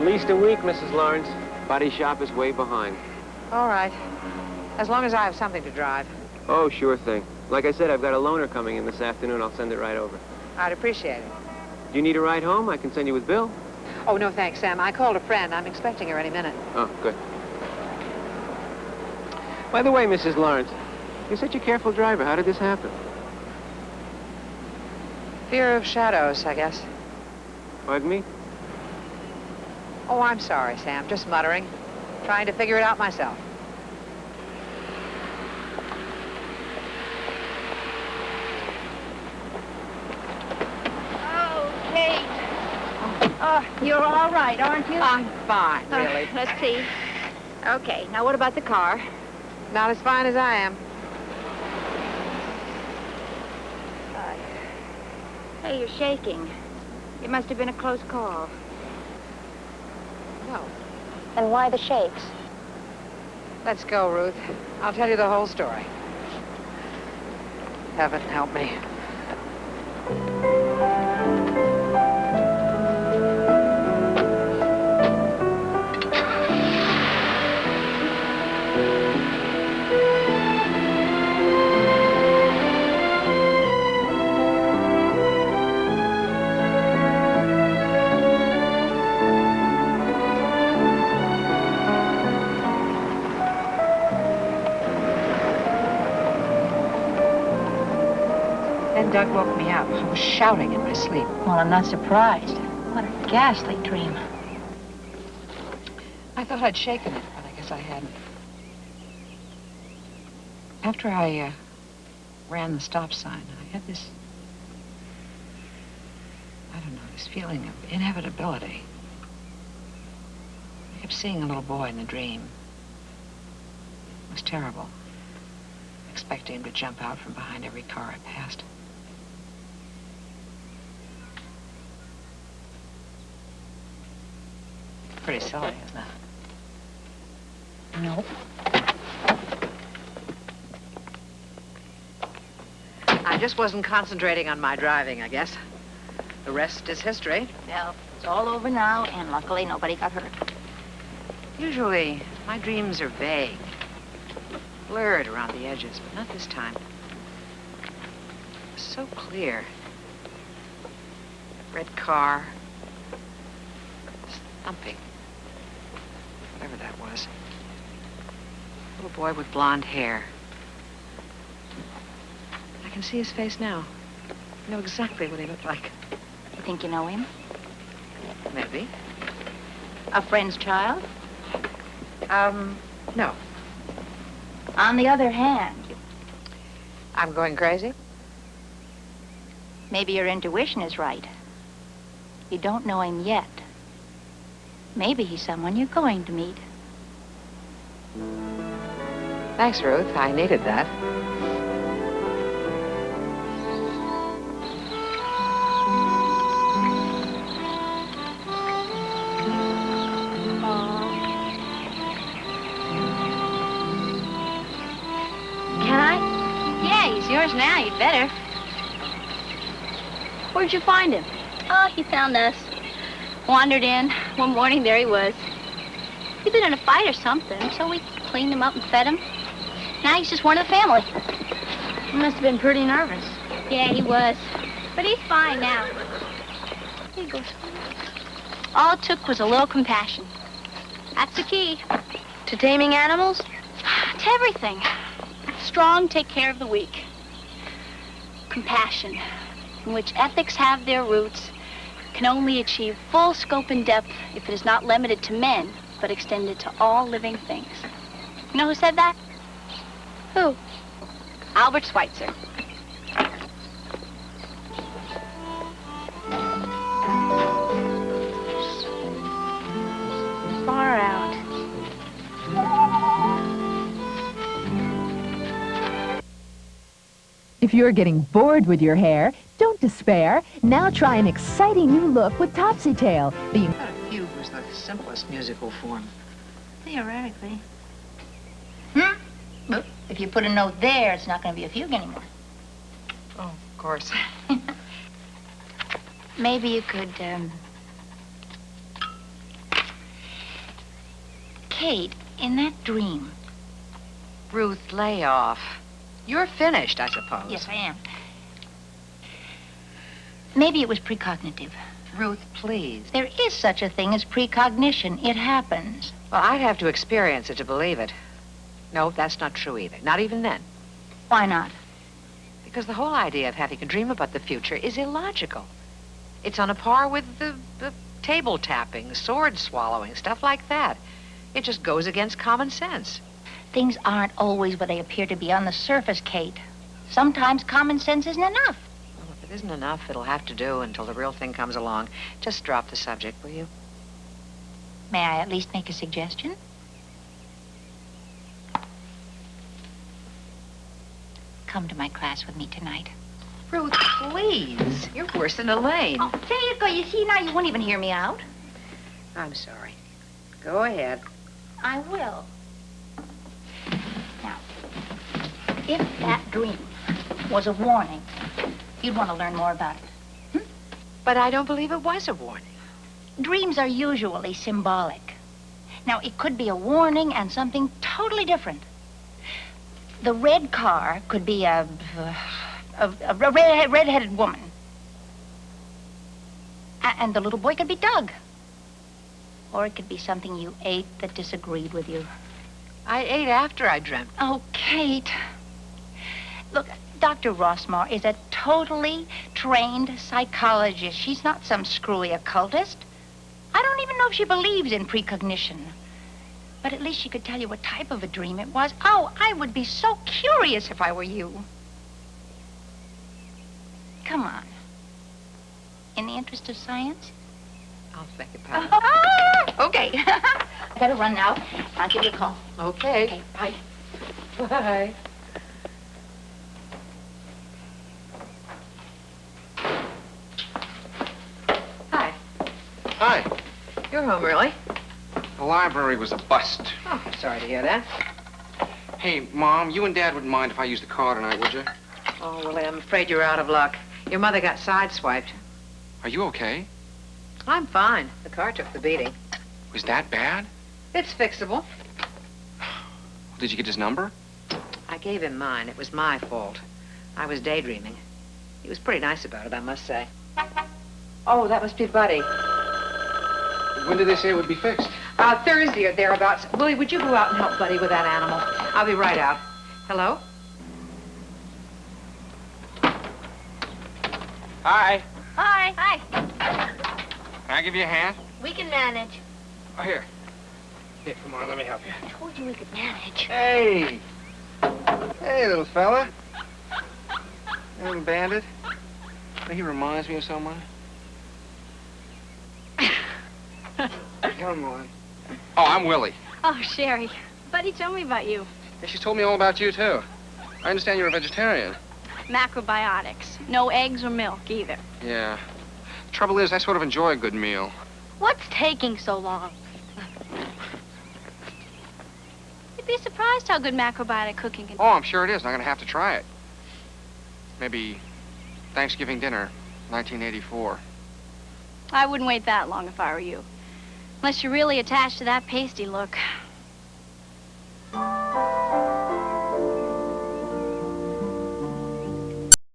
At least a week, Mrs. Lawrence. Body shop is way behind. All right. As long as I have something to drive. Oh, sure thing. Like I said, I've got a loaner coming in this afternoon. I'll send it right over. I'd appreciate it. Do you need a ride home? I can send you with Bill. Oh, no, thanks, Sam. I called a friend. I'm expecting her any minute. Oh, good. By the way, Mrs. Lawrence, you're such a careful driver. How did this happen? Fear of shadows, I guess. Pardon me? Oh, I'm sorry, Sam. Just muttering. Trying to figure it out myself. Oh, you're all right, aren't you? I'm fine, really. Let's see. Okay, now what about the car? Not as fine as I am. Hey, you're shaking. It must have been a close call. No. Then why the shakes? Let's go, Ruth. I'll tell you the whole story. Heaven help me. Doug woke me up. I was shouting in my sleep. Well, I'm not surprised. What a ghastly dream. I thought I'd shaken it, but I guess I hadn't. After I ran the stop sign, I had this, I don't know, this feeling of inevitability. I kept seeing a little boy in the dream. It was terrible. Expecting him to jump out from behind every car I passed. Pretty silly, isn't it? Nope. I just wasn't concentrating on my driving, I guess. The rest is history. Well, it's all over now, and luckily nobody got hurt. Usually, my dreams are vague. Blurred around the edges, but not this time. So clear. That red car. This thumping. Whatever that was. Little boy with blonde hair. I can see his face now. I know exactly what he looked like. You think you know him? Maybe. A friend's child? No. On the other hand, I'm going crazy? maybe your intuition is right. You don't know him yet. Maybe he's someone you're going to meet. Thanks, Ruth. I needed that. Can I? Yeah, he's yours now. You'd better. Where'd you find him? Oh, he found us. Wandered in. One morning, there he was. He'd been in a fight or something, so we cleaned him up and fed him. Now he's just one of the family. He must have been pretty nervous. Yeah, he was. But he's fine now. Here he goes. All it took was a little compassion. That's the key. To taming animals? To everything. Strong take care of the weak. Compassion, in which ethics have their roots, can only achieve full scope and depth if it is not limited to men, but extended to all living things. You know who said that? Who? Albert Schweitzer. Far out. If you're getting bored with your hair, don't despair. Now try an exciting new look with Topsy Tail. I thought a fugue was the simplest musical form. Theoretically. But if you put a note there, it's not going to be a fugue anymore. Oh, of course. Maybe you could, Kate, in that dream. Ruth, lay off. You're finished, I suppose. Yes, I am. Maybe it was precognitive. Ruth, please. There is such a thing as precognition. It happens. Well, I'd have to experience it to believe it. No, that's not true either. Not even then. Why not? Because the whole idea of having a dream about the future is illogical. It's on a par with the table tapping, sword swallowing, stuff like that. It just goes against common sense. Things aren't always what they appear to be on the surface, Kate. Sometimes common sense isn't enough. Well, if it isn't enough, it'll have to do until the real thing comes along. Just drop the subject, will you? May I at least make a suggestion? Come to my class with me tonight. Ruth, please. You're worse than Elaine. Oh, there you go. You see, now you won't even hear me out. I'm sorry. Go ahead. I will. Now, if that dream was a warning, you'd want to learn more about it. But I don't believe it was a warning. Dreams are usually symbolic. Now, it could be a warning and something totally different. The red car could be a red-headed woman. And the little boy could be Doug. Or it could be something you ate that disagreed with you. I ate after I dreamt. Oh, Kate. Look, Dr. Rossmore is a totally trained psychologist. She's not some screwy occultist. I don't even know if she believes in precognition. But at least she could tell you what type of a dream it was. Oh, I would be so curious if I were you. Come on. In the interest of science? I'll beg your pardon. Okay. I gotta run now. I'll give you a call. Okay. Okay, bye. Bye. Hi. Hi. You're home early. The library was a bust. Oh, sorry to hear that. Hey, Mom, you and Dad wouldn't mind if I used the car tonight, would you? Oh, Willie, I'm afraid you're out of luck. Your mother got sideswiped. Are you okay? I'm fine. The car took the beating. Was that bad? It's fixable. Did you get his number? I gave him mine. It was my fault. I was daydreaming. He was pretty nice about it, I must say. Oh, that must be Buddy. When did they say it would be fixed? Thursday or thereabouts. Willie, would you go out and help Buddy with that animal? I'll be right out. Hello? Hi. Hi. Hi. Can I give you a hand? We can manage. Oh, here. Here, come on, let me help you. I told you we could manage. Hey. Hey, little fella. Little bandit. He reminds me of someone. Come on. Oh, I'm Willie. Oh, Sherry. Buddy told me about you. Yeah, she's told me all about you, too. I understand you're a vegetarian. Macrobiotics. No eggs or milk, either. Yeah. The trouble is, I sort of enjoy a good meal. What's taking so long? You'd be surprised how good macrobiotic cooking can be. Oh, I'm sure it is, and I'm going to have to try it. Maybe Thanksgiving dinner, 1984. I wouldn't wait that long if I were you. Unless you're really attached to that pasty look.